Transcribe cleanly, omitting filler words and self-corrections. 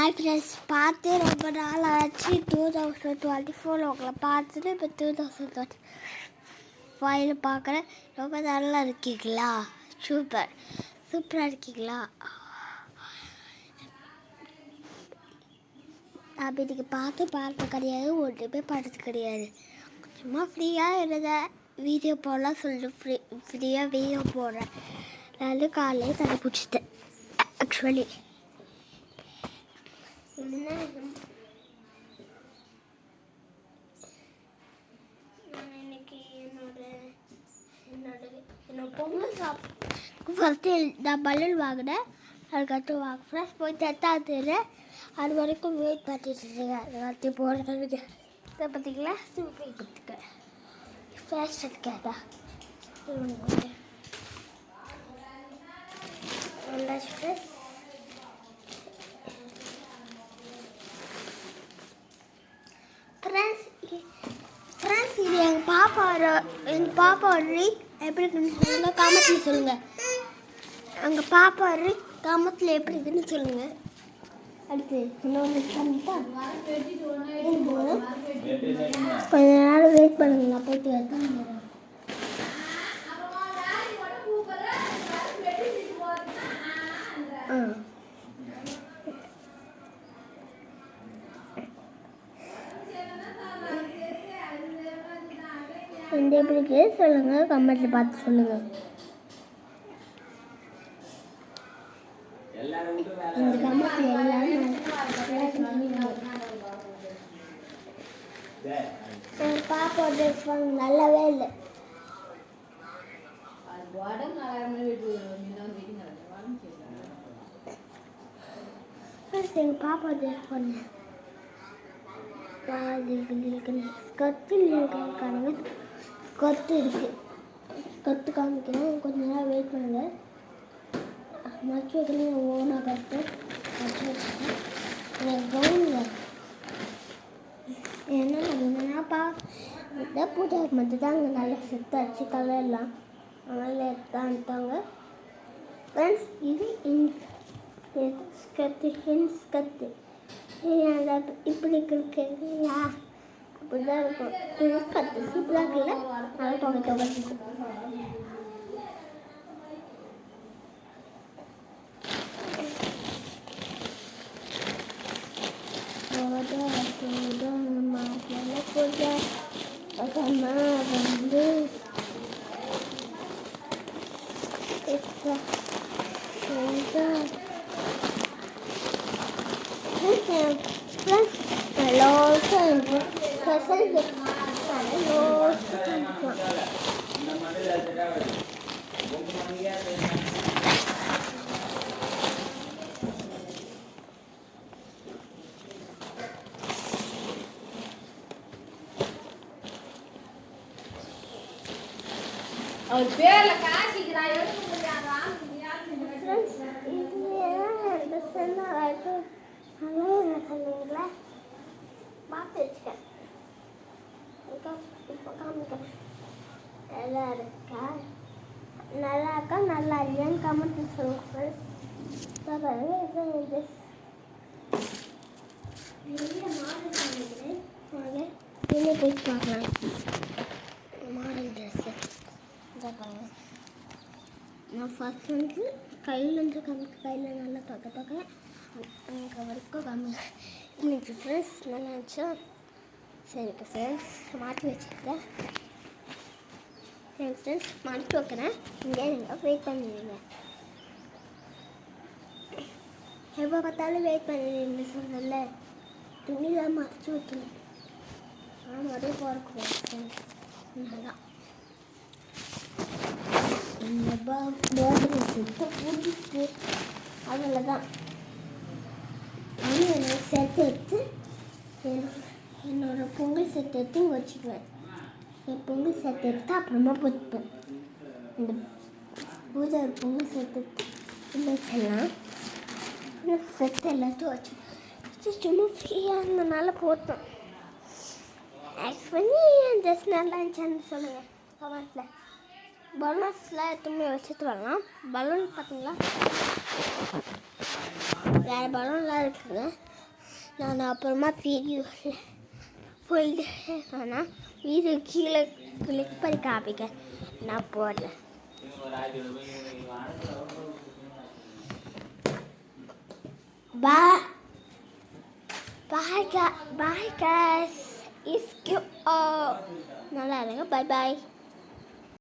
Hi friends, பார்த்து ரொம்ப நாள் ஆச்சு. 2024 உங்களை பார்த்துட்டு இப்போ 2025 பார்க்குறேன். ரொம்ப நல்லா இருக்கீங்களா? சூப்பராக இருக்கீங்களா? நான் இன்னைக்கு பார்த்து கிடையாது, ஒன்றுமே பண்ணுறது கிடையாது. சும்மா ஃப்ரீயாக இருந்த வீடியோ போடலாம் சொல்லிட்டு ஃப்ரீயாக வீடியோ போடுறேன். நான் காலையில் தலை பிடிச்சிட்டேன். ஆக்சுவலி இன்னைக்கு என்னோட பொங்கல் ஃபஸ்ட்டு நான் பலூன் வாங்கினேன். அதுக்கடுத்து ஃப்ரெஷ் போய் தட்டாத்துரு அது வரைக்கும் வெயிட் பண்ணிட்டு இருக்கேன். எல்லாத்தையும் போடுறதுக்கு இதை பார்த்தீங்களா? சூப்பி கொடுத்துக்க ஃப்ரெஷ் இருக்கேடா. நல்லா ஃப்ரெஷ் ஃப்ரெண்ட்ஸ், இது எங்கள் பாப்பாவோட ரீக் எப்படி இருக்குன்னு சொல்லுங்கள், காமெண்ட்ல சொல்லுங்கள். எங்கள் பாப்பா ரீக் காமெண்ட்ல எப்படி இருக்குன்னு சொல்லுங்கள். அடுத்து இன்னொன்று கொஞ்ச நேரம் வெயிட் பண்ணுங்க, நான் போயிட்டு வரேன். இந்த எப்படி இருக்கு சொல்லுங்கள், கமெண்ட்ல பார்த்து சொல்லுங்கள். இந்த கமெண்ட்ல எல்லாரும் பாப்பா ட்ரெஸ் நல்லாவே இல்லை. எங்கள் பாப்பா ட்ரெஸ் பண்ணேன் ஸ்கர்ட்டு இருக்குது. ஸ்கர்ட்டு காமிக்கிறேன், கொஞ்ச நேரம் வெயிட் பண்ணுங்கள். மச்சு வைக்கலையும் ஓனாக கட்டு மச்சு வச்சுருக்கேன். எனக்கு கவுனில் ஏன்னா என்னப்பா இந்த பூஜை மட்டும் தான் அங்கே நல்லா செத்தாச்சு கலர்லாம், அதனால் எடுத்தாங்க. ஃப்ரெண்ட்ஸ், இது ஸ்கர்ட்டு ஸ்கர்ட்டு இப்படி இருக்குங்களா? அப்படிதான் இருக்கும். இது ஸ்கர்ட்டு சூப்பராக இருக்குல்ல? நல்லா தொகை அவர் பேர்ல காசிக்கிறா எடுக்க முடியாதா? பார்த்து வச்சுக்கேன். இப்போ காமிக்கிறேன். நல்லா இருக்கா நல்லா இல்லையான்னு கமெண்ட் சொல்லுங்க. போய் பார்க்கலாம் மாடல் ட்ரெஸ்ஸு. நான் ஃபஸ்ட் கையில் கையில் நல்லா தொகை இங்கே வரைக்கும் இன்னைக்கு ஃப்ரெண்ட்ஸ் நல்லா இருந்துச்சா? சரிங்க ஃப்ரெண்ட்ஸ், மாட்டி வச்சுருக்கேன். சரி ஃப்ரெண்ட்ஸ், மாட்டி வைக்கிறேன். இங்கே நீங்கள் வெயிட் பண்ணிடுங்க. எப்போ பார்த்தாலும் வெயிட் பண்ணிடுங்க சொன்னல, துணிதான் மறைச்சி வைக்கணும். நான் மறுபடியும் போடக்கூடாது ஃப்ரெண்ட்ஸ். நல்லா இந்த பேர்த்டே செட்டு பிடிச்சி அதில் தான் என்னோட செட் எடுத்து என்னோடய பொங்கல் செட் எடுத்து இங்கே வச்சுக்குவேன். என் பொங்கல் செட் எடுத்து அப்புறமா போட்டுப்பேன். இந்த பூஜை பொங்கல் செட் எடுத்து இல்லை வச்சிடலாம். செட் எல்லாத்தையும் வச்சு சும்மா ஃப்ரீயாக இருந்தனால போட்டோம். ஆக்சுவலி என் ட்ரெஸ் நல்லா இருந்துச்சான்னு சொல்லுங்கள் கமெண்ட்டில். பலூன்ஸ்லாம் எதுவுமே வச்சுட்டு வரலாம். பலூன் பார்த்தீங்களா? வேறு பலூன்லாம் இருக்குங்க. நான் அப்புறமா வீடியோ போயிட்டு ஆனால் வீடியோ கீழே கிளிக் பண்ணி காமிக்கிறேன். நான் போடுறேன். Bye. Bye guys. It's cute. Oh, நல்லா இருங்க. Bye bye.